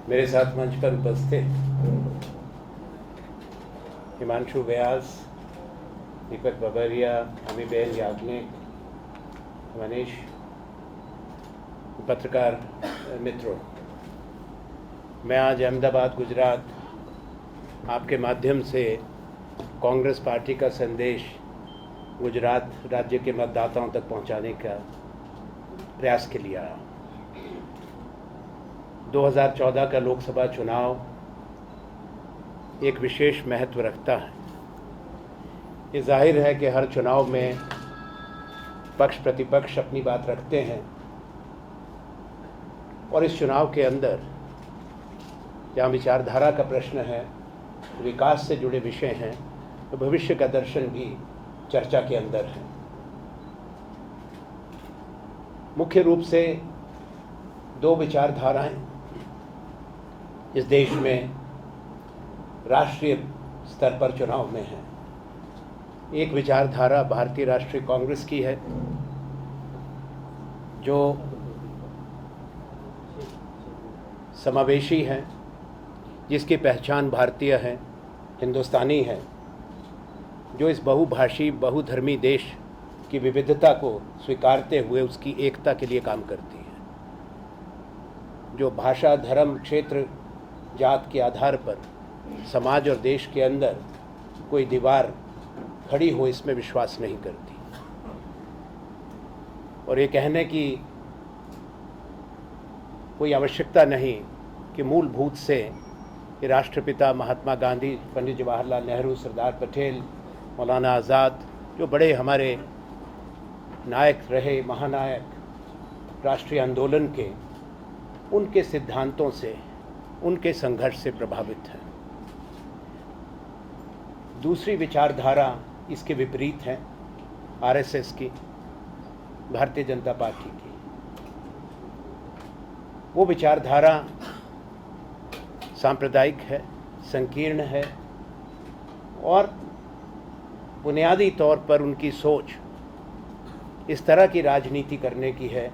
मेरे साथ मंच पर उपस्थित हिमांशु व्यास, दीपक बबरिया, अमीबेन याग्निक, मनीष, पत्रकार मित्रों, मैं आज अहमदाबाद गुजरात आपके माध्यम से कांग्रेस पार्टी का संदेश गुजरात राज्य के मतदाताओं तक पहुंचाने का प्रयास के लिए आया। 2014 का लोकसभा चुनाव एक विशेष महत्व रखता है। ये जाहिर है कि हर चुनाव में पक्ष प्रतिपक्ष अपनी बात रखते हैं और इस चुनाव के अंदर जहाँ विचारधारा का प्रश्न है, विकास से जुड़े विषय हैं, तो भविष्य का दर्शन भी चर्चा के अंदर है। मुख्य रूप से दो विचारधाराएं इस देश में राष्ट्रीय स्तर पर चुनाव में है। एक विचारधारा भारतीय राष्ट्रीय कांग्रेस की है, जो समावेशी है, जिसकी पहचान भारतीय है, हिंदुस्तानी है, जो इस बहुभाषी बहुधर्मी देश की विविधता को स्वीकारते हुए उसकी एकता के लिए काम करती है, जो भाषा, धर्म, क्षेत्र, जात के आधार पर समाज और देश के अंदर कोई दीवार खड़ी हो इसमें विश्वास नहीं करती। और ये कहने की कोई आवश्यकता नहीं कि मूलभूत से ये राष्ट्रपिता महात्मा गांधी, पंडित जवाहरलाल नेहरू, सरदार पटेल, मौलाना आज़ाद, जो बड़े हमारे नायक रहे, महानायक राष्ट्रीय आंदोलन के, उनके सिद्धांतों से, उनके संघर्ष से प्रभावित है। दूसरी विचारधारा इसके विपरीत है, आरएसएस की, भारतीय जनता पार्टी की। वो विचारधारा सांप्रदायिक है, संकीर्ण है और बुनियादी तौर पर उनकी सोच इस तरह की राजनीति करने की है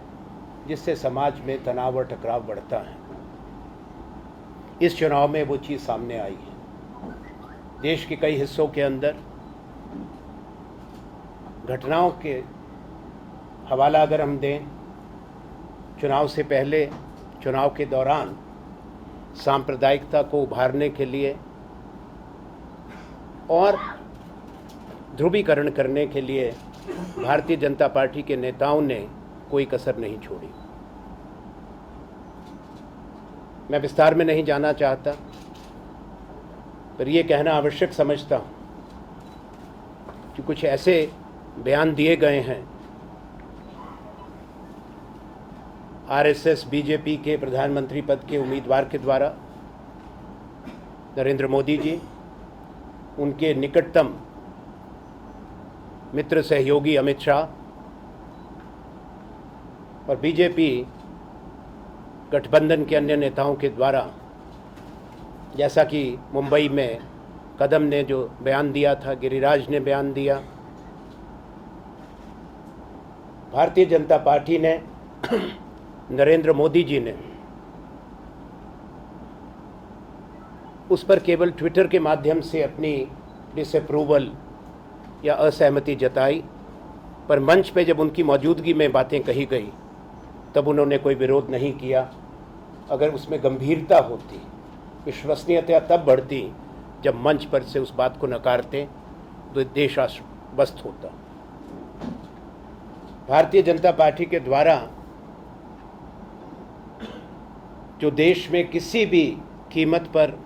जिससे समाज में तनाव और टकराव बढ़ता है। इस चुनाव में वो चीज़ सामने आई है। देश के कई हिस्सों के अंदर घटनाओं के हवाला अगर हम दें, चुनाव से पहले, चुनाव के दौरान सांप्रदायिकता को उभारने के लिए और ध्रुवीकरण करने के लिए भारतीय जनता पार्टी के नेताओं ने कोई कसर नहीं छोड़ी। मैं विस्तार में नहीं जाना चाहता, पर यह कहना आवश्यक समझता हूँ कि कुछ ऐसे बयान दिए गए हैं आरएसएस बीजेपी के प्रधानमंत्री पद के उम्मीदवार के द्वारा, नरेंद्र मोदी जी, उनके निकटतम मित्र सहयोगी अमित शाह और बीजेपी गठबंधन के अन्य नेताओं के द्वारा, जैसा कि मुंबई में कदम ने जो बयान दिया था, गिरिराज ने बयान दिया, भारतीय जनता पार्टी ने, नरेंद्र मोदी जी ने उस पर केवल ट्विटर के माध्यम से अपनी डिसअप्रूवल या असहमति जताई, पर मंच पे जब उनकी मौजूदगी में बातें कही गई तब उन्होंने कोई विरोध नहीं किया। अगर उसमें गंभीरता होती, विश्वसनीयता तब बढ़ती जब मंच पर से उस बात को नकारते तो देश अस्त होता। भारतीय जनता पार्टी के द्वारा जो देश में किसी भी कीमत पर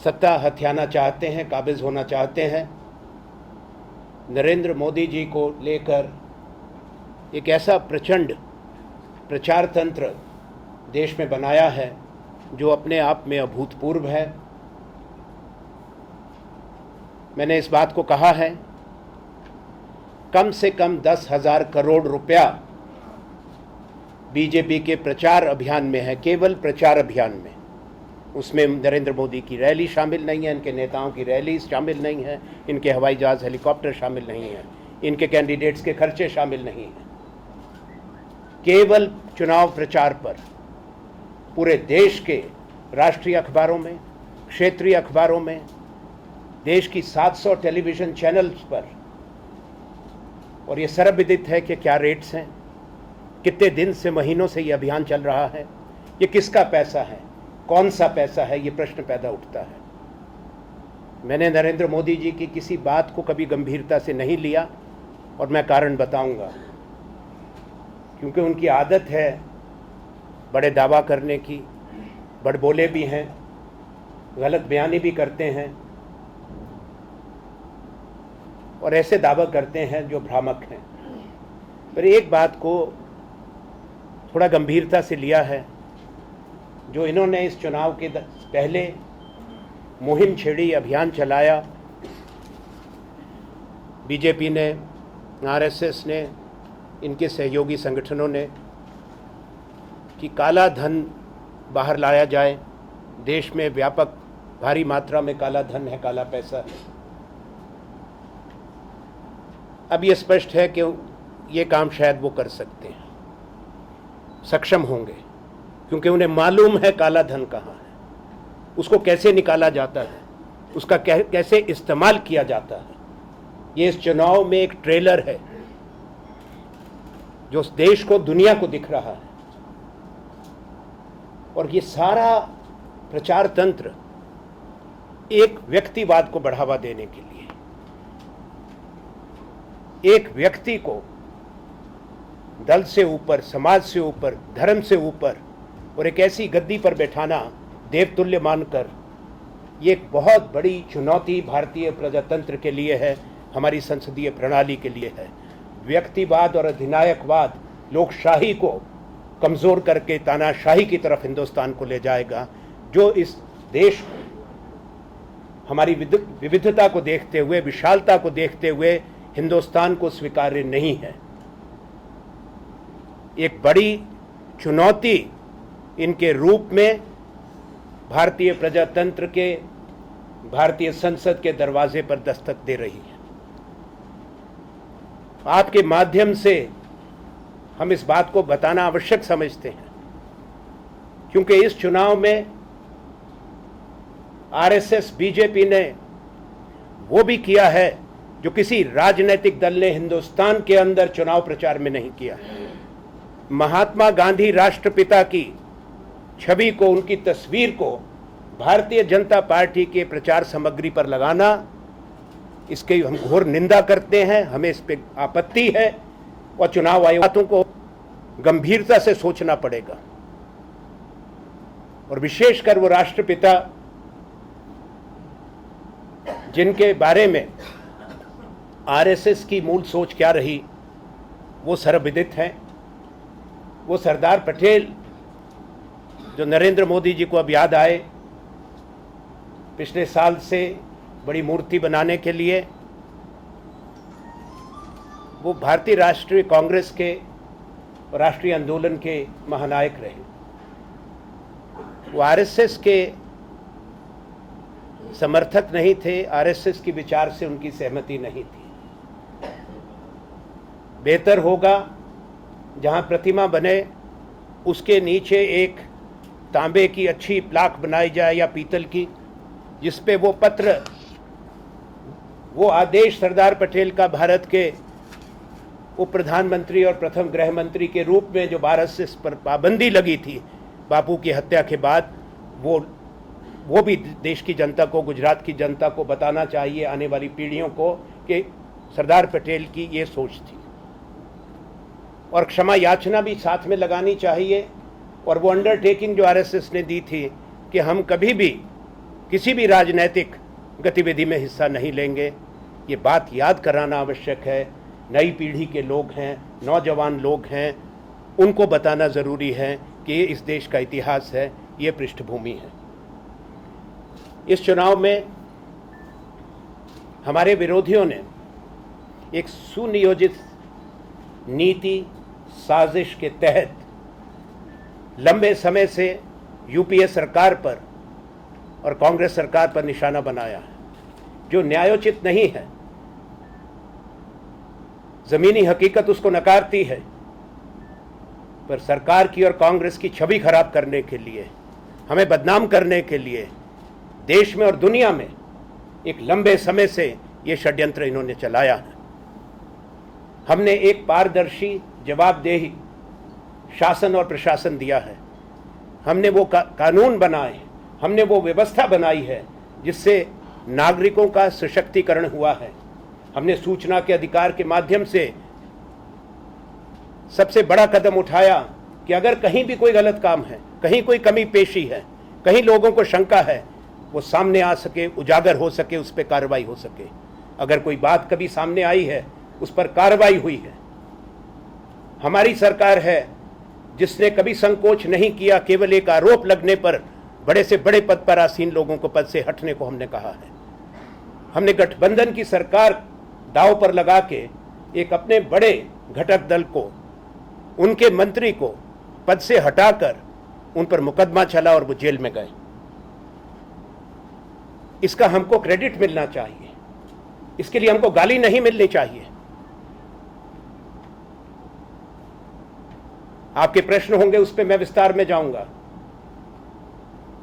सत्ता हथियाना चाहते हैं, काबिज होना चाहते हैं, नरेंद्र मोदी जी को लेकर एक ऐसा प्रचंड प्रचार तंत्र देश में बनाया है जो अपने आप में अभूतपूर्व है। मैंने इस बात को कहा है, कम से कम 10,000 करोड़ रुपया बीजेपी के प्रचार अभियान में है, केवल प्रचार अभियान में। उसमें नरेंद्र मोदी की रैली शामिल नहीं है, इनके नेताओं की रैली शामिल नहीं है, इनके हवाई जहाज़, हेलीकॉप्टर शामिल नहीं है, इनके कैंडिडेट्स के खर्चे शामिल नहीं हैं। केवल चुनाव प्रचार पर पूरे देश के राष्ट्रीय अखबारों में, क्षेत्रीय अखबारों में, देश की 700 टेलीविज़न चैनल्स पर, और ये सर्वविदित है कि क्या रेट्स हैं, कितने दिन से, महीनों से ये अभियान चल रहा है, ये किसका पैसा है, कौन सा पैसा है, ये प्रश्न पैदा उठता है। मैंने नरेंद्र मोदी जी की किसी बात को कभी गंभीरता से नहीं लिया और मैं कारण बताऊंगा। क्योंकि उनकी आदत है बड़े दावा करने की, बड़बोले भी हैं, गलत बयानी भी करते हैं और ऐसे दावा करते हैं जो भ्रामक हैं। पर एक बात को थोड़ा गंभीरता से लिया है, जो इन्होंने इस चुनाव के पहले मुहिम छेड़ी, अभियान चलाया, बीजेपी ने, आरएसएस ने, इनके सहयोगी संगठनों ने, कि काला धन बाहर लाया जाए। देश में व्यापक भारी मात्रा में काला धन है, काला पैसा है। अब ये स्पष्ट है कि ये काम शायद वो कर सकते हैं, सक्षम होंगे, क्योंकि उन्हें मालूम है काला धन कहाँ है, उसको कैसे निकाला जाता है, उसका कैसे इस्तेमाल किया जाता है। ये इस चुनाव में एक ट्रेलर है जो उस देश को, दुनिया को दिख रहा है। और ये सारा प्रचार तंत्र एक व्यक्तिवाद को बढ़ावा देने के लिए, एक व्यक्ति को दल से ऊपर, समाज से ऊपर, धर्म से ऊपर और एक ऐसी गद्दी पर बैठाना देवतुल्य मानकर, ये एक बहुत बड़ी चुनौती भारतीय प्रजातंत्र के लिए है, हमारी संसदीय प्रणाली के लिए है। व्यक्तिवाद और अधिनायकवाद लोकशाही को कमज़ोर करके तानाशाही की तरफ हिंदुस्तान को ले जाएगा, जो इस देश को, हमारी विविधता को देखते हुए, विशालता को देखते हुए हिंदुस्तान को स्वीकार्य नहीं है। एक बड़ी चुनौती इनके रूप में भारतीय प्रजातंत्र के, भारतीय संसद के दरवाजे पर दस्तक दे रही है। आपके माध्यम से हम इस बात को बताना आवश्यक समझते हैं, क्योंकि इस चुनाव में आरएसएस, बीजेपी ने वो भी किया है जो किसी राजनीतिक दल ने हिंदुस्तान के अंदर चुनाव प्रचार में नहीं किया। महात्मा गांधी राष्ट्रपिता की छवि को, उनकी तस्वीर को भारतीय जनता पार्टी के प्रचार सामग्री पर लगाना, इसकी हम घोर निंदा करते हैं, हमें इस पर आपत्ति है और चुनाव आयोगों को गंभीरता से सोचना पड़ेगा। और विशेषकर वो राष्ट्रपिता जिनके बारे में आरएसएस की मूल सोच क्या रही वो सर्वविदित है। वो सरदार पटेल, जो नरेंद्र मोदी जी को अब याद आए, पिछले साल से बड़ी मूर्ति बनाने के लिए, वो भारतीय राष्ट्रीय कांग्रेस के राष्ट्रीय आंदोलन के महानायक रहे। वो आरएसएस के समर्थक नहीं थे, आरएसएस की विचार से उनकी सहमति नहीं थी। बेहतर होगा जहां प्रतिमा बने उसके नीचे एक तांबे की अच्छी प्लाक बनाई जाए या पीतल की, जिस पे वो पत्र, वो आदेश सरदार पटेल का भारत के उप प्रधानमंत्री और प्रथम गृह मंत्री के रूप में जो आरएसएस पर पाबंदी लगी थी बापू की हत्या के बाद, वो भी देश की जनता को, गुजरात की जनता को बताना चाहिए, आने वाली पीढ़ियों को, कि सरदार पटेल की ये सोच थी। और क्षमा याचना भी साथ में लगानी चाहिए। और वो अंडरटेकिंग जो आरएसएस ने दी थी कि हम कभी भी किसी भी राजनीतिक गतिविधि में हिस्सा नहीं लेंगे, ये बात याद कराना आवश्यक है। नई पीढ़ी के लोग हैं, नौजवान लोग हैं, उनको बताना ज़रूरी है कि ये इस देश का इतिहास है, ये पृष्ठभूमि है। इस चुनाव में हमारे विरोधियों ने एक सुनियोजित नीति, साजिश के तहत लंबे समय से यूपीए सरकार पर और कांग्रेस सरकार पर निशाना बनाया है, जो न्यायोचित नहीं है। जमीनी हकीकत उसको नकारती है, पर सरकार की और कांग्रेस की छवि खराब करने के लिए हमें बदनाम करने के लिए देश में और दुनिया में एक लंबे समय से ये षड्यंत्र इन्होंने चलाया है। हमने एक पारदर्शी जवाबदेही शासन और प्रशासन दिया है। हमने वो कानून बनाए, हमने वो व्यवस्था बनाई है जिससे नागरिकों का सशक्तिकरण हुआ है। हमने सूचना के अधिकार के माध्यम से सबसे बड़ा कदम उठाया कि अगर कहीं भी कोई गलत काम है, कहीं कोई कमी पेशी है, कहीं लोगों को शंका है, वो सामने आ सके, उजागर हो सके, उस पर कार्रवाई हो सके। अगर कोई बात कभी सामने आई है, उस पर कार्रवाई हुई है। हमारी सरकार है जिसने कभी संकोच नहीं किया, केवल एक आरोप लगने पर बड़े से बड़े पद पर आसीन लोगों को पद से हटने को हमने कहा है। हमने गठबंधन की सरकार दांव पर लगा के एक अपने बड़े घटक दल को, उनके मंत्री को पद से हटाकर उन पर मुकदमा चला और वो जेल में गए। इसका हमको क्रेडिट मिलना चाहिए, इसके लिए हमको गाली नहीं मिलनी चाहिए। आपके प्रश्न होंगे, उस पर मैं विस्तार में जाऊंगा।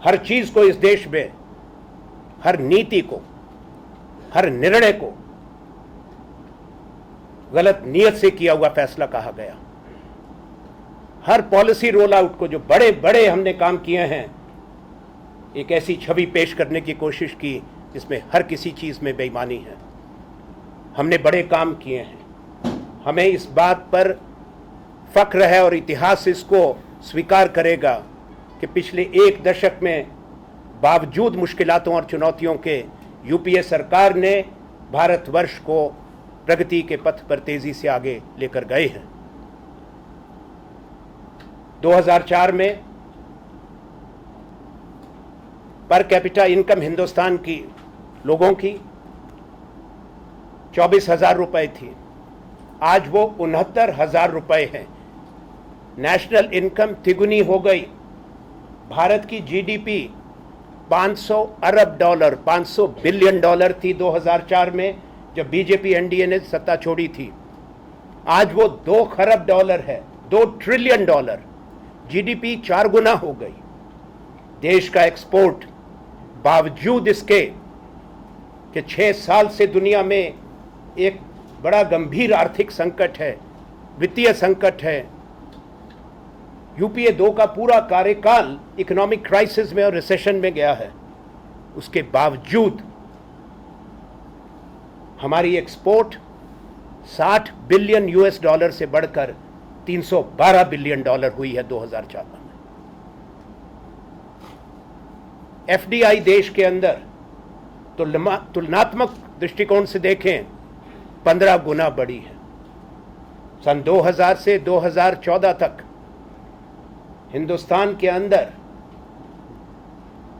हर चीज को इस देश में, हर नीति को, हर निर्णय को गलत नीयत से किया हुआ फैसला कहा गया। हर पॉलिसी रोल आउट को, जो बड़े बड़े हमने काम किए हैं, एक ऐसी छवि पेश करने की कोशिश की जिसमें हर किसी चीज में बेईमानी है। हमने बड़े काम किए हैं, हमें इस बात पर फख्र है और इतिहास इसको स्वीकार करेगा कि पिछले एक दशक में बावजूद मुश्किलातों और चुनौतियों के यूपीए सरकार ने भारतवर्ष को प्रगति के पथ पर तेजी से आगे लेकर गए हैं। 2004 में पर कैपिटा इनकम हिंदुस्तान की लोगों की 24,000 रुपए थी, आज वो 69,000 रुपए है। नेशनल इनकम तिगुनी हो गई। भारत की जीडीपी 500 अरब डॉलर, 500 बिलियन डॉलर थी 2004 में, जब बीजेपी एनडीए ने सत्ता छोड़ी थी। आज वो 2 खरब डॉलर है, 2 ट्रिलियन डॉलर। जीडीपी 4 गुना हो गई। देश का एक्सपोर्ट, बावजूद इसके कि 6 साल से दुनिया में एक बड़ा गंभीर आर्थिक संकट है, वित्तीय संकट है, यूपीए 2 का पूरा कार्यकाल इकोनॉमिक क्राइसिस में और रिसेशन में गया है, उसके बावजूद हमारी एक्सपोर्ट 60 बिलियन यूएस डॉलर से बढ़कर 312 बिलियन डॉलर हुई है 2014 में। एफडीआई देश के अंदर तुलनात्मक दृष्टिकोण से देखें 15 गुना बढ़ी है। सन 2000 से 2014 तक हिंदुस्तान के अंदर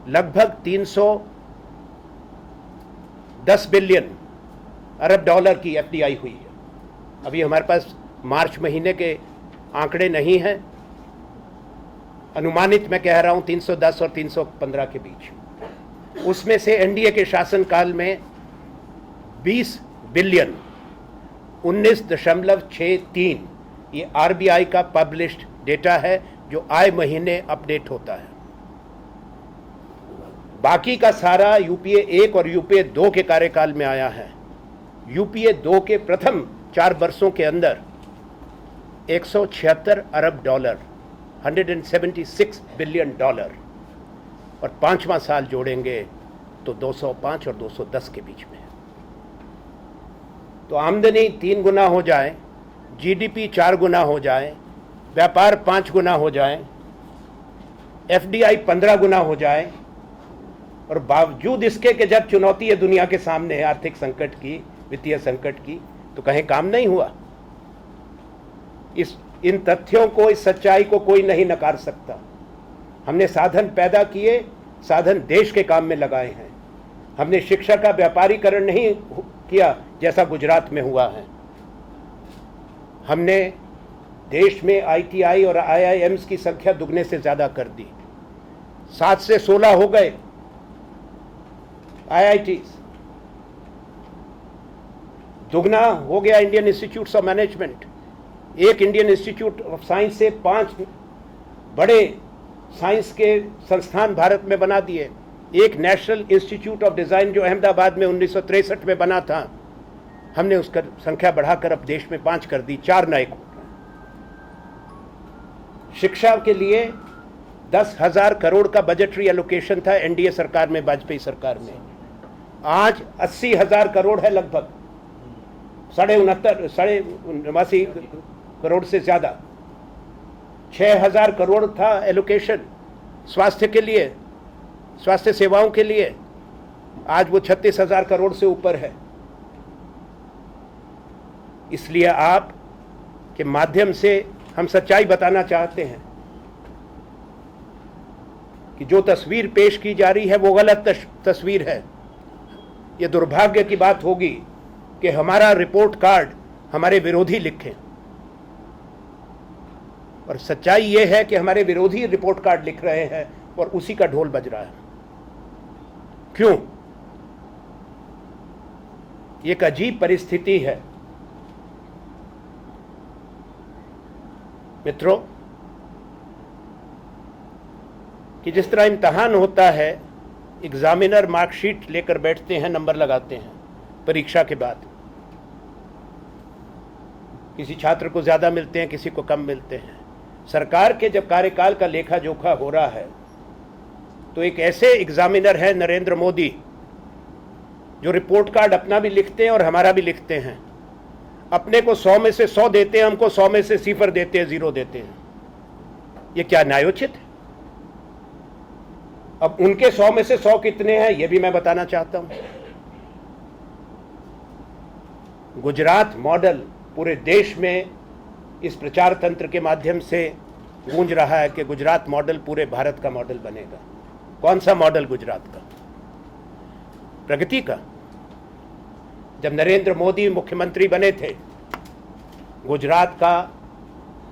लगभग 310 बिलियन अरब डॉलर की एफडीआई हुई है। अभी हमारे पास मार्च महीने के आंकड़े नहीं हैं, अनुमानित मैं कह रहा हूं 310 और 315 के बीच। उसमें से एनडीए के शासनकाल में 20 बिलियन 19.63, ये आरबीआई का पब्लिश्ड डेटा है जो आए महीने अपडेट होता है। बाकी का सारा यूपीए 1 और यूपीए 2 के कार्यकाल में आया है। यूपीए 2 के प्रथम 4 वर्षों के अंदर 176 अरब डॉलर, 176 बिलियन डॉलर, और 5वां साल जोड़ेंगे तो 205 और 210 के बीच में है। तो आमदनी 3 गुना हो जाए, जीडीपी 4 गुना हो जाए, व्यापार 5 गुना हो जाए, एफडीआई 15 गुना हो जाए, और बावजूद इसके कि जब चुनौती है दुनिया के सामने आर्थिक संकट की, वित्तीय संकट की, तो कहीं काम नहीं हुआ। इन तथ्यों को, इस सच्चाई को कोई नहीं नकार सकता। हमने साधन पैदा किए, साधन देश के काम में लगाए हैं। हमने शिक्षा का व्यापारीकरण नहीं किया जैसा गुजरात में हुआ है। हमने देश में आईटीआई और आईआईएम्स की संख्या दुगने से ज्यादा कर दी, 7 से 16 हो गए आईआईटीज। दुगना हो गया इंडियन इंस्टीट्यूट ऑफ मैनेजमेंट। एक इंडियन इंस्टीट्यूट ऑफ साइंस से 5 बड़े साइंस के संस्थान भारत में बना दिए। एक नेशनल इंस्टीट्यूट ऑफ डिज़ाइन जो अहमदाबाद में 1963 में बना था, हमने उसका संख्या बढ़ाकर अब देश में 5 कर दी, 4 नए खोल रहे हैं। शिक्षा के लिए 10,000 करोड़ का बजटरी एलोकेशन था एनडीए सरकार में, वाजपेयी सरकार में। आज 80,000 करोड़ है, लगभग 89 करोड़ से ज़्यादा। 6,000 करोड़ था एलोकेशन स्वास्थ्य के लिए, स्वास्थ्य सेवाओं के लिए, आज वो 36,000 करोड़ से ऊपर है। इसलिए आप के माध्यम से हम सच्चाई बताना चाहते हैं कि जो तस्वीर पेश की जा रही है वो गलत तस्वीर है। ये दुर्भाग्य की बात होगी कि हमारा रिपोर्ट कार्ड हमारे विरोधी लिखें, और सच्चाई ये है कि हमारे विरोधी रिपोर्ट कार्ड लिख रहे हैं और उसी का ढोल बज रहा है। क्यों? एक अजीब परिस्थिति है मित्रों, कि जिस तरह इम्तहान होता है, एग्जामिनर मार्कशीट लेकर बैठते हैं, नंबर लगाते हैं परीक्षा के बाद। किसी छात्र को ज़्यादा मिलते हैं, किसी को कम मिलते हैं। सरकार के जब कार्यकाल का लेखा जोखा हो रहा है तो एक ऐसे एग्जामिनर है नरेंद्र मोदी, जो रिपोर्ट कार्ड अपना भी लिखते हैं और हमारा भी लिखते हैं। अपने को 100 में से 100 देते हैं, हमको 100 में से 0 देते हैं, 0 देते हैं। ये क्या न्यायोचित है? अब उनके 100 में से 100 कितने हैं ये भी मैं बताना चाहता हूं। गुजरात मॉडल पूरे देश में इस प्रचार तंत्र के माध्यम से गूंज रहा है कि गुजरात मॉडल पूरे भारत का मॉडल बनेगा। कौन सा मॉडल गुजरात का? प्रगति का। जब नरेंद्र मोदी मुख्यमंत्री बने थे, गुजरात का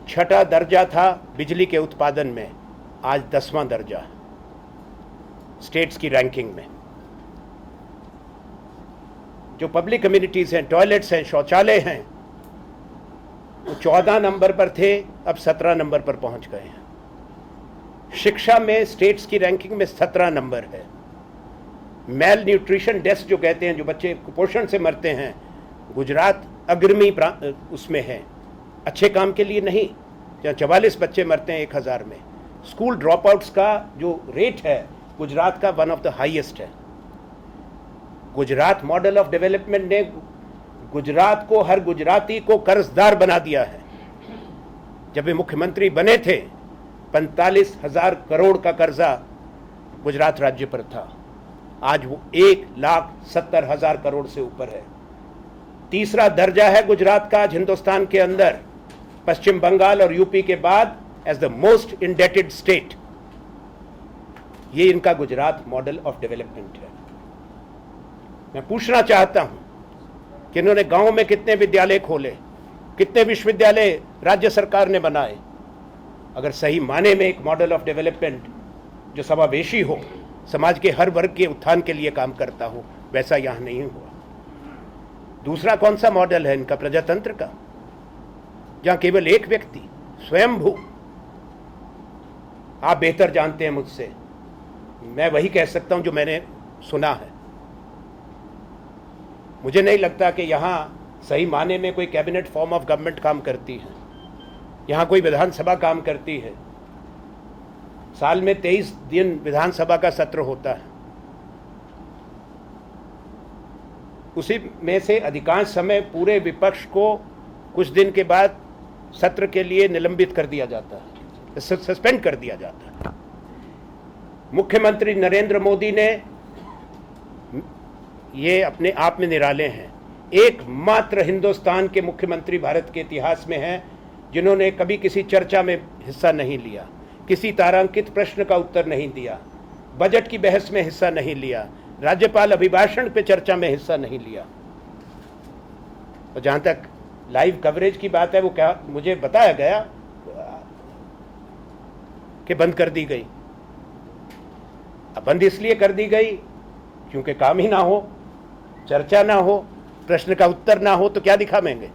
6ठा दर्जा था बिजली के उत्पादन में, आज 10वां दर्जा है स्टेट्स की रैंकिंग में। जो पब्लिक कम्युनिटीज हैं, टॉयलेट्स हैं, शौचालय हैं, वो 14 नंबर पर थे, अब 17 नंबर पर पहुंच गए हैं। शिक्षा में स्टेट्स की रैंकिंग में 17 नंबर है। मेल न्यूट्रिशन डेथ्स जो कहते हैं, जो बच्चे कुपोषण से मरते हैं, गुजरात अग्रणी उसमें है। अच्छे काम के लिए नहीं, जहाँ 44 बच्चे मरते हैं 1000 में। स्कूल ड्रॉप आउट्स का जो रेट है गुजरात का वन ऑफ द हाईएस्ट है। गुजरात मॉडल ऑफ डेवलपमेंट ने गुजरात को, हर गुजराती को कर्जदार बना दिया है। जब वे मुख्यमंत्री बने थे 45,000 करोड़ का कर्जा गुजरात राज्य पर था, आज वो 1,70,000 करोड़ से ऊपर है। तीसरा दर्जा है गुजरात का आज हिंदुस्तान के अंदर, पश्चिम बंगाल और यूपी के बाद, as the most indebted state. ये इनका गुजरात मॉडल ऑफ डेवलपमेंट है। मैं पूछना चाहता हूं कि इन्होंने गांव में कितने विद्यालय खोले, कितने विश्वविद्यालय राज्य सरकार ने बनाए। अगर सही माने में एक मॉडल ऑफ डेवलपमेंट जो समावेशी हो, समाज के हर वर्ग के उत्थान के लिए काम करता हो, वैसा यहां नहीं हुआ। दूसरा कौन सा मॉडल है इनका? प्रजातंत्र का, जहां केवल एक व्यक्ति स्वयंभू, आप बेहतर जानते हैं मुझसे, मैं वही कह सकता हूं जो मैंने सुना है। मुझे नहीं लगता कि यहां सही माने में कोई कैबिनेट फॉर्म ऑफ गवर्नमेंट काम करती है, यहां कोई विधानसभा काम करती है। साल में 23 दिन विधानसभा का सत्र होता है, उसी में से अधिकांश समय पूरे विपक्ष को कुछ दिन के बाद सत्र के लिए निलंबित कर दिया जाता है, सस्पेंड कर दिया जाता है। मुख्यमंत्री नरेंद्र मोदी ने, ये अपने आप में निराले हैं, एकमात्र हिंदुस्तान के मुख्यमंत्री भारत के इतिहास में हैं जिन्होंने कभी किसी चर्चा में हिस्सा नहीं लिया, किसी तारांकित प्रश्न का उत्तर नहीं दिया, बजट की बहस में हिस्सा नहीं लिया, राज्यपाल अभिभाषण पे चर्चा में हिस्सा नहीं लिया। और जहां तक लाइव कवरेज की बात है, वो क्या मुझे बताया गया कि बंद कर दी गई। अब बंद इसलिए कर दी गई क्योंकि काम ही ना हो, चर्चा ना हो, प्रश्न का उत्तर ना हो, तो क्या दिखावेंगे।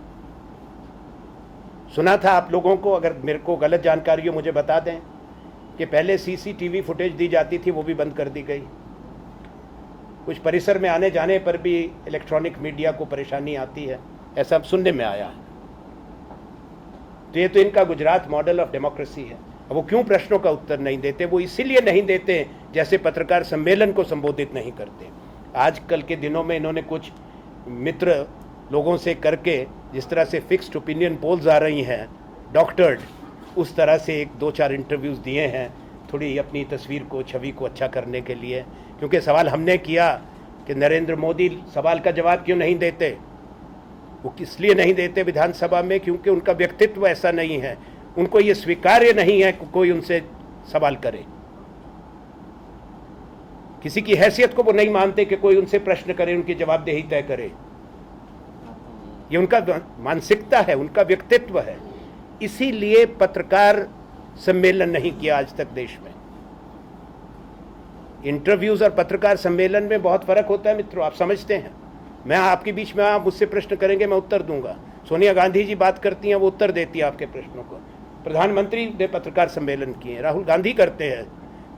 सुना था आप लोगों को, अगर मेरे को गलत जानकारी हो मुझे बता दें, कि पहले सीसीटीवी फुटेज दी जाती थी, वो भी बंद कर दी गई। कुछ परिसर में आने जाने पर भी इलेक्ट्रॉनिक मीडिया को परेशानी आती है, ऐसा सुनने में आया है। तो ये तो इनका गुजरात मॉडल ऑफ डेमोक्रेसी है। अब वो क्यों प्रश्नों का उत्तर नहीं देते? वो इसीलिए नहीं देते जैसे पत्रकार सम्मेलन को संबोधित नहीं करते। आजकल के दिनों में इन्होंने कुछ मित्र लोगों से करके जिस तरह से फिक्स्ड ओपिनियन पोल्स आ रही हैं, डॉक्टर्ड, उस तरह से 1-2-4 इंटरव्यूज़ दिए हैं, थोड़ी अपनी तस्वीर को, छवि को अच्छा करने के लिए। क्योंकि सवाल हमने किया कि नरेंद्र मोदी सवाल का जवाब क्यों नहीं देते, वो इसलिए नहीं देते विधानसभा में क्योंकि उनका व्यक्तित्व ऐसा नहीं है, उनको ये स्वीकार्य नहीं है कि कोई उनसे सवाल करे। किसी की हैसियत को वो नहीं मानते कि कोई उनसे प्रश्न करे, उनकी जवाबदेही तय करे। ये उनका मानसिकता है, उनका व्यक्तित्व है। इसीलिए पत्रकार सम्मेलन नहीं किया आज तक देश में। इंटरव्यूज और पत्रकार सम्मेलन में बहुत फर्क होता है मित्रों, आप समझते हैं। मैं आपके बीच में, आप मुझसे प्रश्न करेंगे, मैं उत्तर दूंगा। सोनिया गांधी जी बात करती हैं, वो उत्तर देती है आपके प्रश्नों को। प्रधानमंत्री ने पत्रकार सम्मेलन किए, राहुल गांधी करते हैं,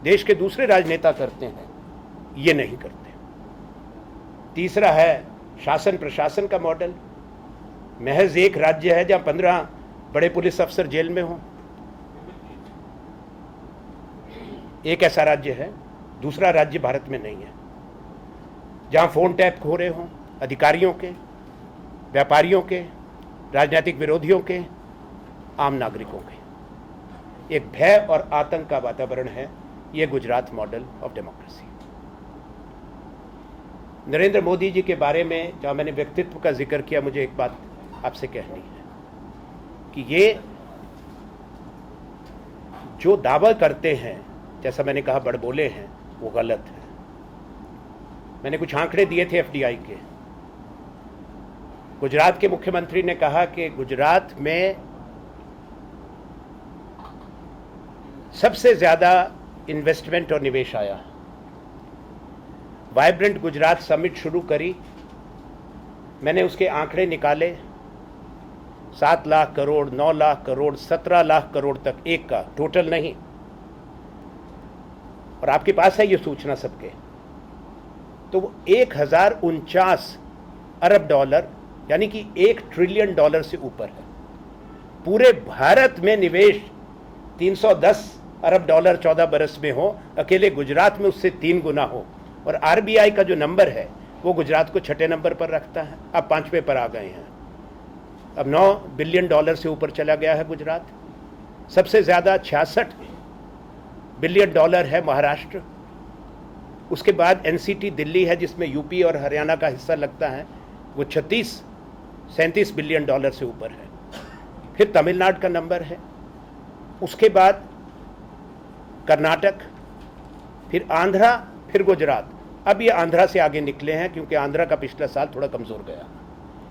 देश के दूसरे राजनेता करते हैं, ये नहीं करते। तीसरा है शासन प्रशासन का मॉडल। महज एक राज्य है जहां 15 बड़े पुलिस अफसर जेल में हों, एक ऐसा राज्य है, दूसरा राज्य भारत में नहीं है जहां फोन टैप हो रहे हों अधिकारियों के, व्यापारियों के, राजनीतिक विरोधियों के, आम नागरिकों के। एक भय और आतंक का वातावरण है। यह Gujarat model of democracy. Narendra Modi ji के बारे में जहां मैंने व्यक्तित्व का जिक्र किया, मुझे एक बात आपसे कहनी है कि ये जो दावा करते हैं, जैसा मैंने कहा बड़बोले हैं, वो गलत है। मैंने कुछ आंकड़े दिए थे एफडीआई के। गुजरात के मुख्यमंत्री ने कहा कि गुजरात में सबसे ज्यादा इन्वेस्टमेंट और निवेश आया। वाइब्रेंट गुजरात समिट शुरू करी, मैंने उसके आंकड़े निकाले, 7 लाख करोड़, 9 लाख करोड़, 17 लाख करोड़ तक, एक का, टोटल नहीं। और आपके पास है ये सूचना सबके। तो वो 1049 अरब डॉलर, यानी कि $1 ट्रिलियन से ऊपर है। पूरे भारत में निवेश 310 अरब डॉलर 14 बरस में हो, अकेले गुजरात में उससे 3 गुना हो। और आरबीआई का जो नंबर है वो गुजरात को 6ठे नंबर पर रखता है, अब 5वें पर आ गए हैं। अब $9 बिलियन से ऊपर चला गया है गुजरात। सबसे ज़्यादा $66 बिलियन है महाराष्ट्र। उसके बाद एनसीटी दिल्ली है, जिसमें यूपी और हरियाणा का हिस्सा लगता है, वो 37 बिलियन से ऊपर है। फिर तमिलनाडु का नंबर है, उसके बाद कर्नाटक, फिर आंध्रा, फिर गुजरात। अब ये आंध्रा से आगे निकले हैं क्योंकि आंध्रा का पिछला साल थोड़ा कमज़ोर गया।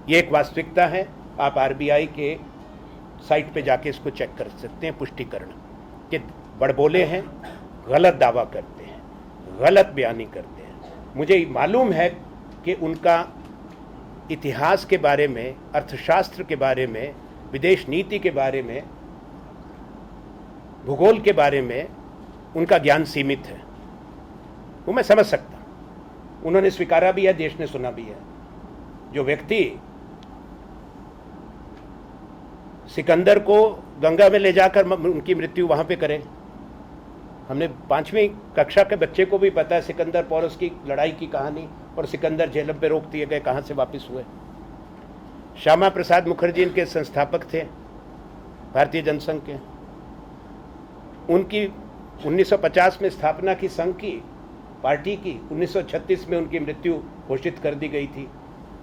ये एक वास्तविकता है, आप आरबीआई के साइट पे जाके इसको चेक कर सकते हैं, पुष्टिकरण कि बड़बोले हैं, गलत दावा करते हैं, गलत बयानी करते हैं। मुझे मालूम है कि उनका इतिहास के बारे में, अर्थशास्त्र के बारे में, विदेश नीति के बारे में, भूगोल के बारे में उनका ज्ञान सीमित है, वो मैं समझ सकता। उन्होंने स्वीकारा भी है, देश ने सुना भी है। जो व्यक्ति सिकंदर को गंगा में ले जाकर उनकी मृत्यु वहाँ पे करे, हमने 5वीं कक्षा के बच्चे को भी पता है सिकंदर पोरस की लड़ाई की कहानी, और सिकंदर जेल पे रोक दिए गए, कहाँ से वापस हुए। श्यामा प्रसाद मुखर्जी इनके संस्थापक थे, भारतीय जनसंघ के। उनकी 1950 में स्थापना की संघ की, पार्टी की, 1936 में उनकी मृत्यु घोषित कर दी गई थी।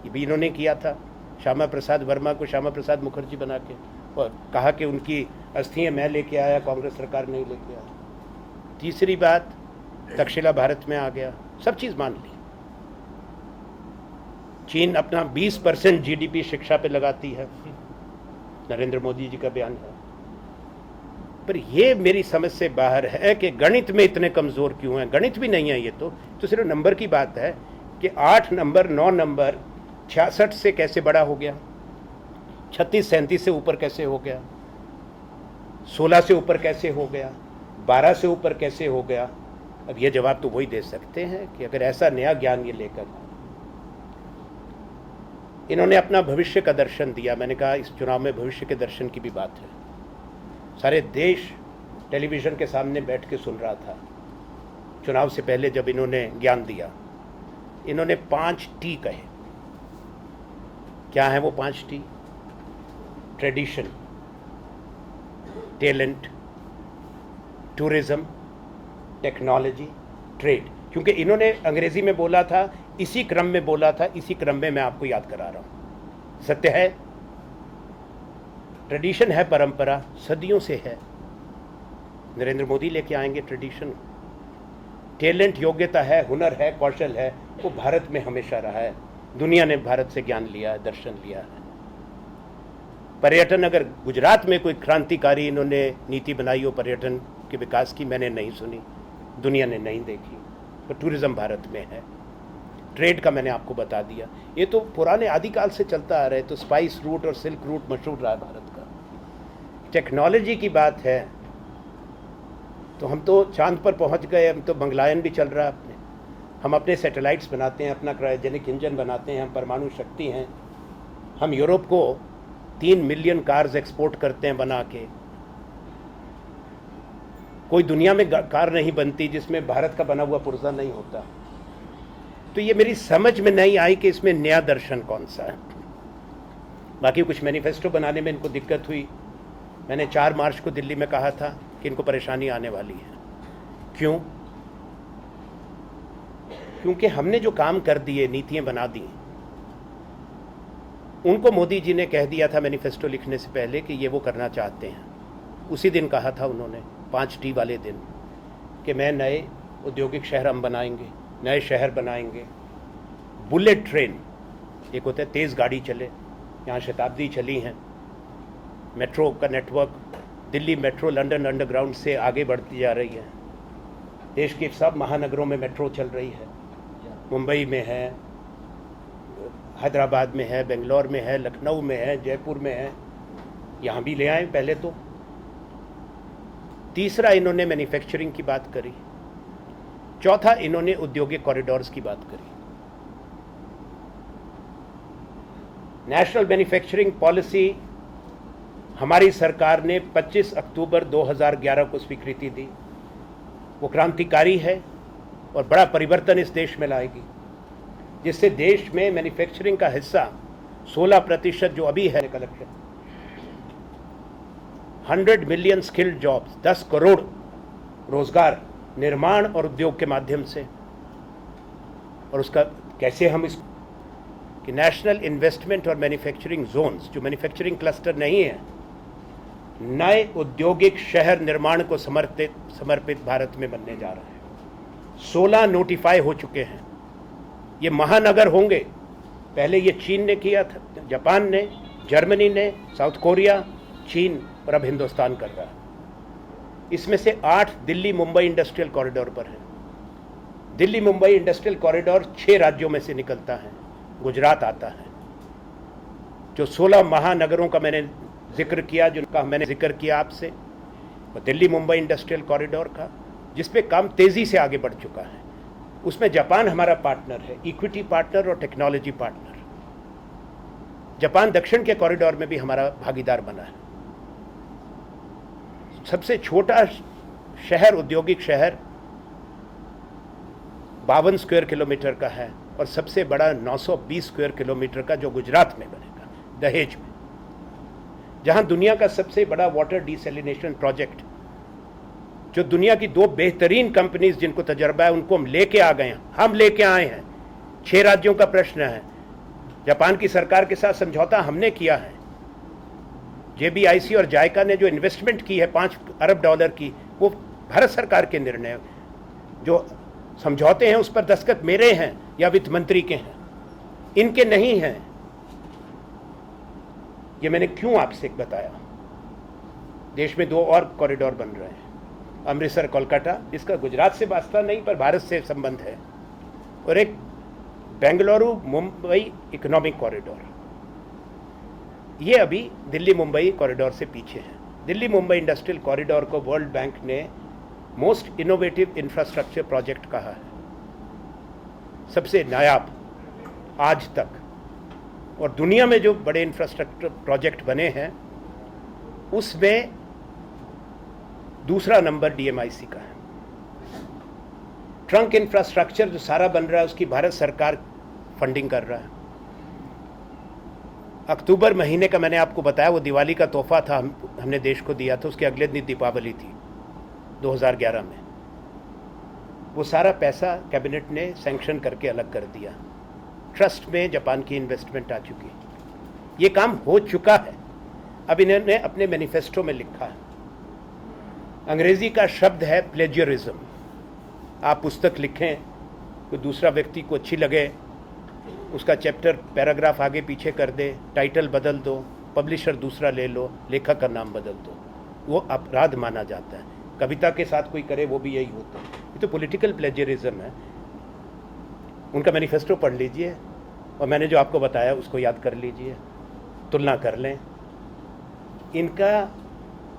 ये भी इन्होंने किया था, श्यामा प्रसाद वर्मा को श्यामा प्रसाद मुखर्जी बना के, और कहा कि उनकी अस्थियां मैं लेके आया, कांग्रेस सरकार नहीं लेके आया। तीसरी बात, तक्षशिला भारत में आ गया, सब चीज़ मान ली। चीन अपना 20% जीडीपी शिक्षा पे लगाती है, नरेंद्र मोदी जी का बयान है। पर ये मेरी समझ से बाहर है कि गणित में इतने कमज़ोर क्यों हैं। गणित भी नहीं है ये, तो सिर्फ नंबर की बात है कि 8 नंबर, 9 नंबर 66 से कैसे बड़ा हो गया, 36 37 से ऊपर कैसे हो गया, 16 से ऊपर कैसे हो गया, 12 से ऊपर कैसे हो गया? अब ये जवाब तो वही दे सकते हैं कि अगर ऐसा नया ज्ञान ये लेकर इन्होंने अपना भविष्य का दर्शन दिया। मैंने कहा इस चुनाव में भविष्य के दर्शन की भी बात है। सारे देश टेलीविज़न के सामने बैठ के सुन रहा था चुनाव से पहले जब इन्होंने ज्ञान दिया। इन्होंने 5 टी कहे। क्या है वो 5 T? Tradition, talent, tourism, technology, trade. क्योंकि इन्होंने अंग्रेजी में बोला था, इसी क्रम में बोला था, इसी क्रम में मैं आपको याद करा रहा हूं। सत्य है, ट्रेडिशन है, परंपरा सदियों से है। नरेंद्र मोदी लेके आएंगे ट्रेडिशन। टैलेंट, योग्यता है, हुनर है, कौशल है, वो भारत में हमेशा रहा है। दुनिया ने भारत से ज्ञान लिया है, दर्शन लिया है। पर्यटन, अगर गुजरात में कोई क्रांतिकारी इन्होंने नीति बनाई हो पर्यटन के विकास की, मैंने नहीं सुनी, दुनिया ने नहीं देखी। तो टूरिज्म भारत में है। ट्रेड का मैंने आपको बता दिया, ये तो पुराने आदिकाल से चलता आ रहा है। तो स्पाइस रूट और सिल्क रूट मशहूर रहा है भारत का। टेक्नोलॉजी की बात है तो हम तो चांद पर पहुंच गए, हम तो मंगलायन भी चल रहा है अपने। हम अपने सैटेलाइट्स बनाते हैं, अपना क्रायोजेनिक इंजन बनाते हैं, हम परमाणु शक्ति हैं। हम यूरोप को 3 मिलियन कार्स एक्सपोर्ट करते हैं बना के। कोई दुनिया में कार नहीं बनती जिसमें भारत का बना हुआ पुर्जा नहीं होता। तो ये मेरी समझ में नहीं आई कि इसमें नया दर्शन कौन सा है। बाकी कुछ मैनिफेस्टो बनाने में इनको दिक्कत हुई। मैंने 4 मार्च को दिल्ली में कहा था कि इनको परेशानी आने वाली है। क्यों? क्योंकि हमने जो काम कर दिए, नीतियां बना दी, उनको मोदी जी ने कह दिया था मैनिफेस्टो लिखने से पहले कि ये वो करना चाहते हैं। उसी दिन कहा था उन्होंने, 5 टी वाले दिन, कि मैं नए औद्योगिक शहर हम बनाएंगे, नए शहर बनाएंगे। बुलेट ट्रेन, एक होता है तेज़ गाड़ी चले, यहाँ शताब्दी चली हैं। मेट्रो का network, Delhi metro London underground से आगे बढ़ती जा रही है। देश के सब महानगरों में मेट्रो चल रही है। मुंबई में है, हैदराबाद में है, बेंगलोर में है, लखनऊ में है, जयपुर में है। यहाँ भी ले आए पहले तो। तीसरा, इन्होंने मैन्युफैक्चरिंग की बात करी। चौथा, इन्होंने औद्योगिक कॉरिडोर्स की बात करी। नेशनल मैन्युफैक्चरिंग पॉलिसी हमारी सरकार ने 25 अक्टूबर 2011 को स्वीकृति दी। वो क्रांतिकारी है और बड़ा परिवर्तन इस देश में लाएगी, जिससे देश में मैन्युफैक्चरिंग का हिस्सा 16% जो अभी है collection, 100 million skilled jobs, 10 crore रोजगार निर्माण और उद्योग के माध्यम से। और उसका कैसे हम इस कि नेशनल इन्वेस्टमेंट और मैन्युफैक्चरिंग जोन्स, जो मैन्युफैक्चरिंग क्लस्टर नहीं है, नए औद्योगिक शहर निर्माण को समर्पित भारत में बनने जा रहा है। 16 नोटिफाई हो चुके हैं। ये महानगर होंगे। पहले ये चीन ने किया था, जापान ने, जर्मनी ने, साउथ कोरिया, चीन, और अब हिंदुस्तान कर रहा है। इसमें से 8 दिल्ली मुंबई इंडस्ट्रियल कॉरिडोर पर है। दिल्ली मुंबई इंडस्ट्रियल कॉरिडोर 6 राज्यों में से निकलता है, गुजरात आता है। जो 16 महानगरों का मैंने जिक्र किया, जिनका मैंने जिक्र किया आपसे, वो दिल्ली मुंबई इंडस्ट्रियल कॉरिडोर का, जिस पे काम तेज़ी से आगे बढ़ चुका है। उसमें जापान हमारा पार्टनर है, इक्विटी पार्टनर और टेक्नोलॉजी पार्टनर। जापान दक्षिण के कॉरिडोर में भी हमारा भागीदार बना है। सबसे छोटा शहर, औद्योगिक शहर 52 स्क्वायर किलोमीटर का है, और सबसे बड़ा 920 स्क्वायर किलोमीटर का जो गुजरात में बनेगा, दहेज में, जहां दुनिया का सबसे बड़ा वाटर डिसैलिनेशन प्रोजेक्ट, जो दुनिया की 2 बेहतरीन कंपनीज जिनको तजर्बा है, उनको हम लेके आ गए हैं। हम लेके आए हैं। 6 राज्यों का प्रश्न है। जापान की सरकार के साथ समझौता हमने किया है। JBIC और जायका ने जो इन्वेस्टमेंट की है $5 अरब की, वो भारत सरकार के निर्णय। जो समझौते हैं उस पर दस्तखत मेरे हैं या वित्त मंत्री के हैं, इनके नहीं हैं। ये मैंने क्यों आपसे बताया। देश में 2 और कॉरिडोर बन रहे हैं, अमृतसर कोलकाता, इसका गुजरात से वास्ता नहीं पर भारत से संबंध है, और एक बेंगलुरु मुंबई इकोनॉमिक कॉरिडोर। ये अभी दिल्ली मुंबई कॉरिडोर से पीछे है। दिल्ली मुंबई इंडस्ट्रियल कॉरिडोर को वर्ल्ड बैंक ने मोस्ट इनोवेटिव इंफ्रास्ट्रक्चर प्रोजेक्ट कहा है, सबसे नायाब आज तक। और दुनिया में जो बड़े इंफ्रास्ट्रक्चर प्रोजेक्ट बने हैं उसमें दूसरा नंबर डीएमआईसी का है। ट्रंक इंफ्रास्ट्रक्चर जो सारा बन रहा है उसकी भारत सरकार फंडिंग कर रहा है। अक्टूबर महीने का मैंने आपको बताया वो दिवाली का तोहफा था, हमने देश को दिया था। उसके अगले दिन दीपावली थी 2011 में। वो सारा पैसा कैबिनेट ने सैंक्शन करके अलग कर दिया। ट्रस्ट में जापान की इन्वेस्टमेंट आ चुकी है, ये काम हो चुका है। अब इन्होंने अपने मैनिफेस्टो में लिखा है, अंग्रेजी का शब्द है प्लेजरिज्म। आप पुस्तक लिखें, कोई दूसरा व्यक्ति को अच्छी लगे, उसका चैप्टर पैराग्राफ आगे पीछे कर दे, टाइटल बदल दो, पब्लिशर दूसरा ले लो, लेखक का नाम बदल दो, वो अपराध माना जाता है। कविता के साथ कोई करे वो भी यही होता है। ये तो पॉलिटिकल प्लेजरिज्म है। उनका मैनिफेस्टो पढ़ लीजिए और मैंने जो आपको बताया उसको याद कर लीजिए, तुलना कर लें। इनका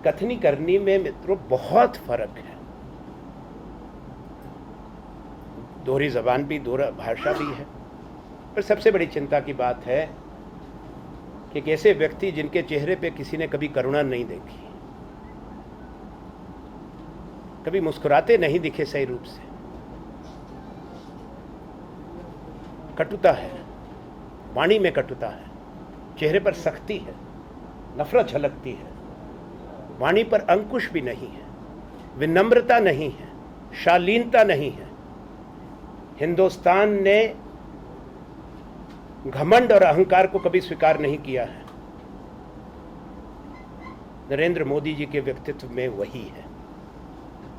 कथनी करनी में मित्रों बहुत फर्क है। दोहरी जबान भी, दोहरा भाषा भी है। पर सबसे बड़ी चिंता की बात है कि एक ऐसे व्यक्ति जिनके चेहरे पे किसी ने कभी करुणा नहीं देखी, कभी मुस्कुराते नहीं दिखे सही रूप से, कटुता है, वाणी में कटुता है, चेहरे पर सख्ती है, नफरत झलकती है, वाणी पर अंकुश भी नहीं है, विनम्रता नहीं है, शालीनता नहीं है। हिंदुस्तान ने घमंड और अहंकार को कभी स्वीकार नहीं किया है। नरेंद्र मोदी जी के व्यक्तित्व में वही है।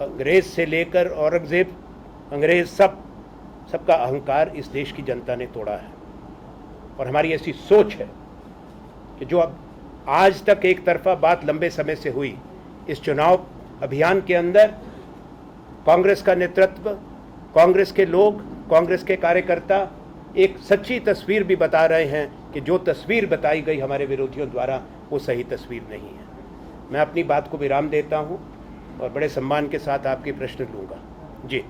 अंग्रेज से लेकर औरंगजेब, अंग्रेज सबका अहंकार इस देश की जनता ने तोड़ा है। और हमारी ऐसी सोच है कि जो अब आज तक एक तरफा बात लंबे समय से हुई, इस चुनाव अभियान के अंदर कांग्रेस का नेतृत्व, कांग्रेस के लोग, कांग्रेस के कार्यकर्ता एक सच्ची तस्वीर भी बता रहे हैं कि जो तस्वीर बताई गई हमारे विरोधियों द्वारा वो सही तस्वीर नहीं है। मैं अपनी बात को विराम देता हूं और बड़े सम्मान के साथ आपके प्रश्न लूंगा। जी।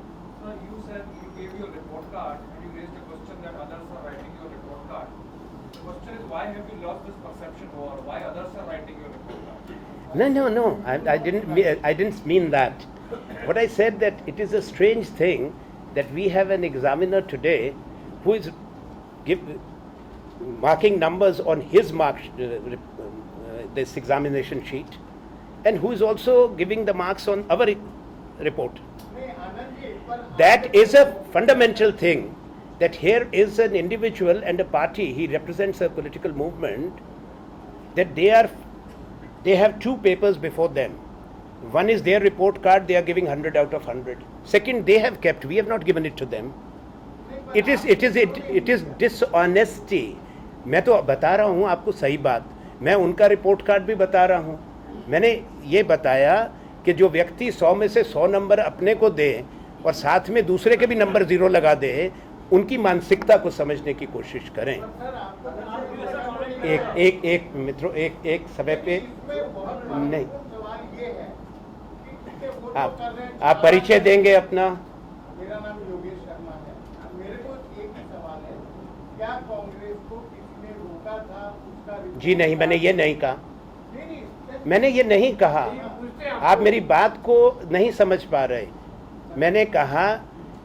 No. I didn't mean that. What I said that it is a strange thing that we have an examiner today who is marking numbers on his this examination sheet, and who is also giving the marks on our report. That is a fundamental thing, that here is an individual and a party, he represents a political movement, that they have two papers before them. One is their report card, they are giving 100 out of 100. Second, they have kept, we have not given it to them. It is dishonesty. मैं तो बता रहा हूँ आपको सही बात, मैं उनका रिपोर्ट कार्ड भी बता रहा हूँ। मैंने ये बताया कि जो व्यक्ति 100 में से 100 नंबर अपने को दे और साथ में दूसरे के भी नंबर 0 लगा दे, उनकी मानसिकता को समझने की कोशिश करें। एक मित्रों, एक समय पे नहीं, आप परिचय देंगे अपना? मेरा नाम योगेश शर्मा है। मेरे को एक ही सवाल है, क्या कांग्रेस को किसी ने रोका था उसका? जी नहीं, मैंने ये नहीं कहा, मैंने ये नहीं कहा। आप मेरी बात को नहीं समझ पा रहे। मैंने कहा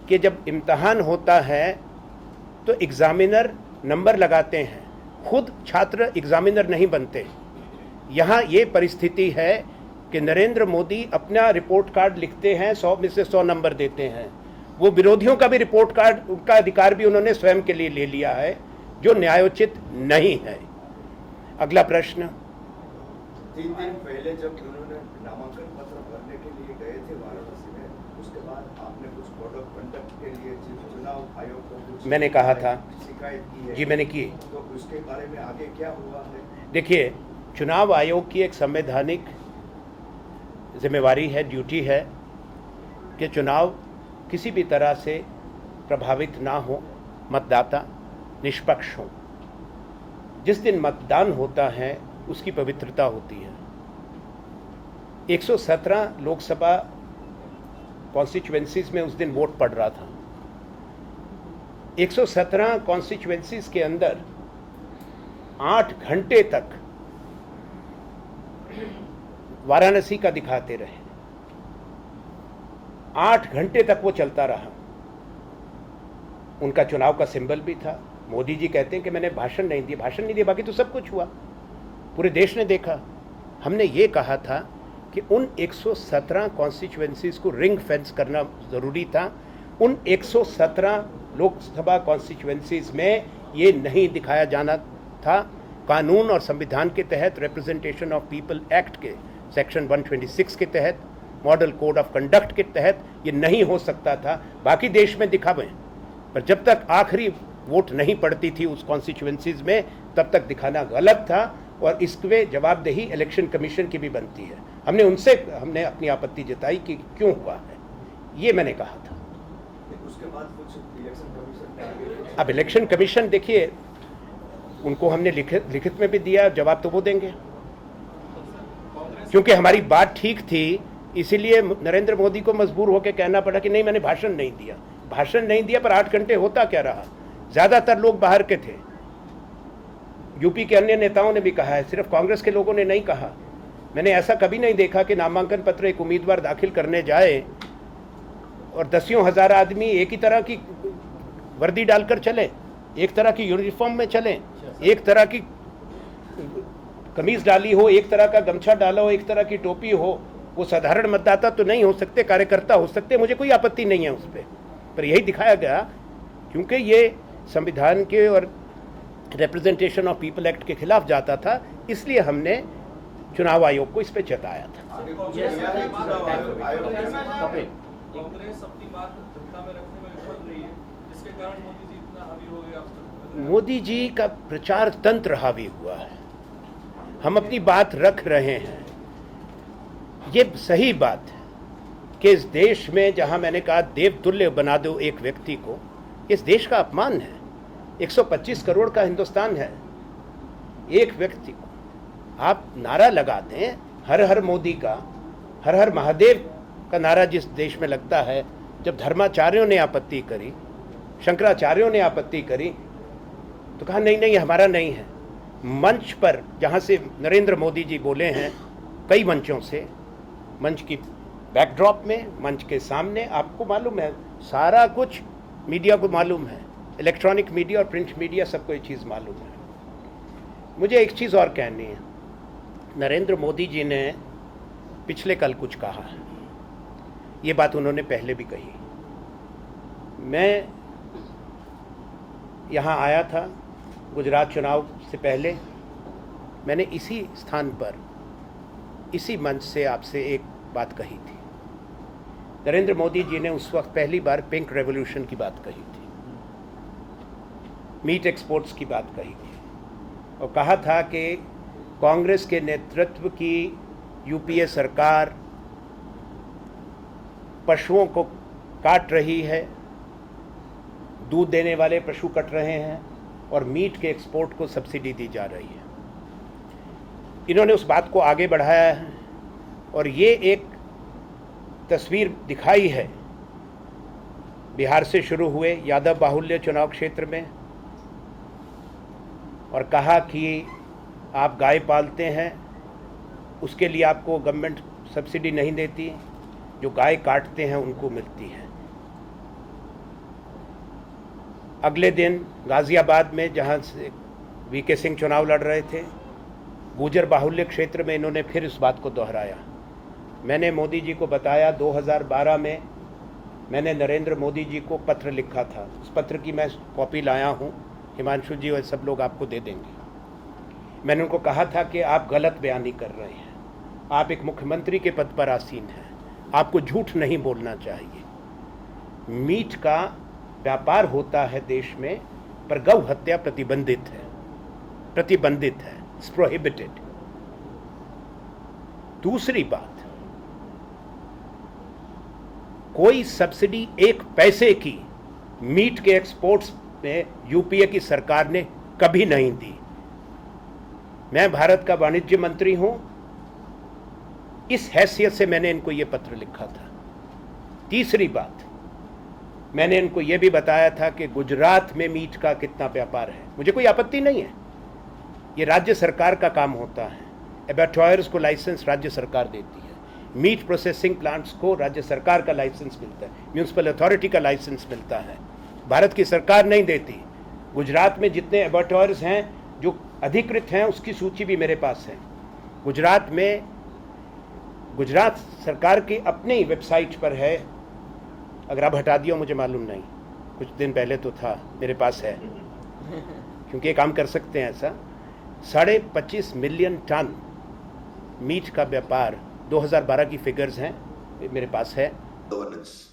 कि जब इम्तहान होता है तो एग्जामिनर नंबर लगाते हैं, खुद छात्र एग्जामिनर नहीं बनते। यहाँ ये परिस्थिति है कि नरेंद्र मोदी अपना रिपोर्ट कार्ड लिखते हैं, 100 में से 100 नंबर देते हैं। वो विरोधियों का भी रिपोर्ट कार्ड, उनका अधिकार भी उन्होंने स्वयं के लिए ले लिया है, जो न्यायोचित नहीं है। अगला प्रश्न। 3 दिन पहले जब उन्होंने नामांकन पत्र भरने के लिए गए थे वाराणसी में, उसके बाद आपने कुछ कोड ऑफ कंडक्ट के लिए चुनाव आयोग को कुछ मैंने कहा था, शिकायत की है? जी मैंने की। तो उसके बारे में आगे क्या हुआ है? देखिए, चुनाव आयोग की एक संवैधानिक जिम्मेवारी है, ड्यूटी है कि चुनाव किसी भी तरह से प्रभावित ना हो, मतदाता निष्पक्ष हो। जिस दिन मतदान होता है उसकी पवित्रता होती है। 117 लोकसभा कॉन्स्टिट्यूएंसीज में उस दिन वोट पड़ रहा था। 117 कॉन्स्टिट्यूएंसीज के अंदर 8 घंटे तक वाराणसी का दिखाते रहे, 8 घंटे तक वो चलता रहा। उनका चुनाव का सिंबल भी था। मोदी जी कहते हैं कि मैंने भाषण नहीं दिया, बाकी तो सब कुछ हुआ, पूरे देश ने देखा। हमने ये कहा था कि उन 117 कॉन्स्टिट्यूएंसीज को रिंग फेंस करना ज़रूरी था। उन 117 लोकसभा कॉन्स्टिट्यूएंसीज में ये नहीं दिखाया जाना था। कानून और संविधान के तहत, रिप्रेजेंटेशन ऑफ पीपल एक्ट के सेक्शन 126 के तहत, मॉडल कोड ऑफ कंडक्ट के तहत ये नहीं हो सकता था। बाकी देश में दिखावें, पर जब तक आखिरी वोट नहीं पड़ती थी उस कॉन्स्टिट्यूएंसीज में, तब तक दिखाना गलत था। और इसके जवाबदेही इलेक्शन कमीशन की भी बनती है। हमने अपनी आपत्ति जताई कि क्यों हुआ है, ये मैंने कहा था। उसके बाद कुछ इलेक्शन कमीशन में आगे अब इलेक्शन कमीशन देखिए, उनको हमने लिखित में भी दिया, जवाब तो वो देंगे। क्योंकि हमारी बात ठीक थी, इसीलिए नरेंद्र मोदी को मजबूर होकर कहना पड़ा कि नहीं, मैंने भाषण नहीं दिया। पर 8 घंटे होता क्या रहा? ज़्यादातर लोग बाहर के थे। यूपी के अन्य नेताओं ने भी कहा है, सिर्फ कांग्रेस के लोगों ने नहीं कहा। मैंने ऐसा कभी नहीं देखा कि नामांकन पत्र एक उम्मीदवार दाखिल करने जाए और दसियों हजार आदमी एक ही तरह की वर्दी डालकर चले, एक तरह की यूनिफॉर्म में चले, एक तरह की कमीज डाली हो, एक तरह का गमछा डाला हो, एक तरह की टोपी हो। वो साधारण मतदाता तो नहीं हो सकते, कार्यकर्ता हो सकते, मुझे कोई आपत्ति नहीं है उस पर यही दिखाया गया, क्योंकि ये संविधान के और रिप्रेजेंटेशन ऑफ पीपल एक्ट के खिलाफ जाता था, इसलिए हमने चुनाव आयोग को इस पे चेताया था। कांग्रेस अपनी बात धक्का में रखने में विफल रही है, जिसके कारण मोदी जी इतना हावी हो गए आप तक। मोदी जी का प्रचार तंत्र हावी हुआ है। हम अपनी बात रख रहे हैं, ये सही बात है कि इस देश में जहां मैंने कहा देवतुल्य बना दो एक व्यक्ति को, इस देश का अपमान है। 125 करोड़ का हिंदुस्तान है, एक व्यक्ति को आप नारा लगा दें, हर हर मोदी का, हर हर महादेव का नारा जिस देश में लगता है। जब धर्माचार्यों ने आपत्ति करी, शंकराचार्यों ने आपत्ति करी, तो कहा नहीं हमारा नहीं है। मंच पर जहाँ से नरेंद्र मोदी जी बोले हैं, कई मंचों से, मंच की बैकड्रॉप में, मंच के सामने, आपको मालूम है सारा कुछ, मीडिया को मालूम है, इलेक्ट्रॉनिक मीडिया और प्रिंट मीडिया सबको ये चीज़ मालूम है। मुझे एक चीज़ और कहनी है, नरेंद्र मोदी जी ने पिछले कल कुछ कहा है, ये बात उन्होंने पहले भी कही। मैं यहाँ आया था गुजरात चुनाव से पहले, मैंने इसी स्थान पर, इसी मंच से आपसे एक बात कही थी। नरेंद्र मोदी जी ने उस वक्त पहली बार पिंक रेवोल्यूशन की बात कही थी, मीट एक्सपोर्ट्स की बात कही थी, और कहा था कि कांग्रेस के नेतृत्व की यूपीए सरकार पशुओं को काट रही है, दूध देने वाले पशु कट रहे हैं, और मीट के एक्सपोर्ट को सब्सिडी दी जा रही है। इन्होंने उस बात को आगे बढ़ाया है, और ये एक तस्वीर दिखाई है। बिहार से शुरू हुए यादव बाहुल्य चुनाव क्षेत्र में, और कहा कि आप गाय पालते हैं, उसके लिए आपको गवर्नमेंट सब्सिडी नहीं देती, जो गाय काटते हैं उनको मिलती है। अगले दिन गाज़ियाबाद में, जहां से वीके सिंह चुनाव लड़ रहे थे, गुजर बाहुल्य क्षेत्र में इन्होंने फिर इस बात को दोहराया। मैंने मोदी जी को बताया, 2012 में मैंने नरेंद्र मोदी जी को पत्र लिखा था, उस पत्र की मैं कॉपी लाया हूँ, हिमांशु जी और सब लोग आपको दे देंगे। मैंने उनको कहा था कि आप गलत बयानी कर रहे हैं, आप एक मुख्यमंत्री के पद पर आसीन हैं, आपको झूठ नहीं बोलना चाहिए। मीट का व्यापार होता है देश में, पर गौ हत्या प्रतिबंधित है, इट्स प्रोहिबिटेड। दूसरी बात, कोई सब्सिडी 1 पैसे की मीट के एक्सपोर्ट्स में यूपीए की सरकार ने कभी नहीं दी। मैं भारत का वाणिज्य मंत्री हूं, इस हैसियत से मैंने इनको ये पत्र लिखा था। तीसरी बात, मैंने इनको ये भी बताया था कि गुजरात में मीट का कितना व्यापार है, मुझे कोई आपत्ति नहीं है, ये राज्य सरकार का काम होता है। एबैटॉयर्स को लाइसेंस राज्य सरकार देती है, मीट प्रोसेसिंग प्लांट्स को राज्य सरकार का लाइसेंस मिलता है, म्यूनिसिपल अथॉरिटी का लाइसेंस मिलता है, भारत की सरकार नहीं देती। गुजरात में जितने एबैटॉयर्स हैं जो अधिकृत हैं उसकी सूची भी मेरे पास है। गुजरात में गुजरात सरकार की अपनी वेबसाइट पर है, अगर आप हटा दिया मुझे मालूम नहीं, कुछ दिन पहले तो था, मेरे पास है, क्योंकि ये काम कर सकते हैं ऐसा। 25.5 मिलियन टन मीट का व्यापार 2012 की फिगर्स हैं, मेरे पास है। गवर्नेंस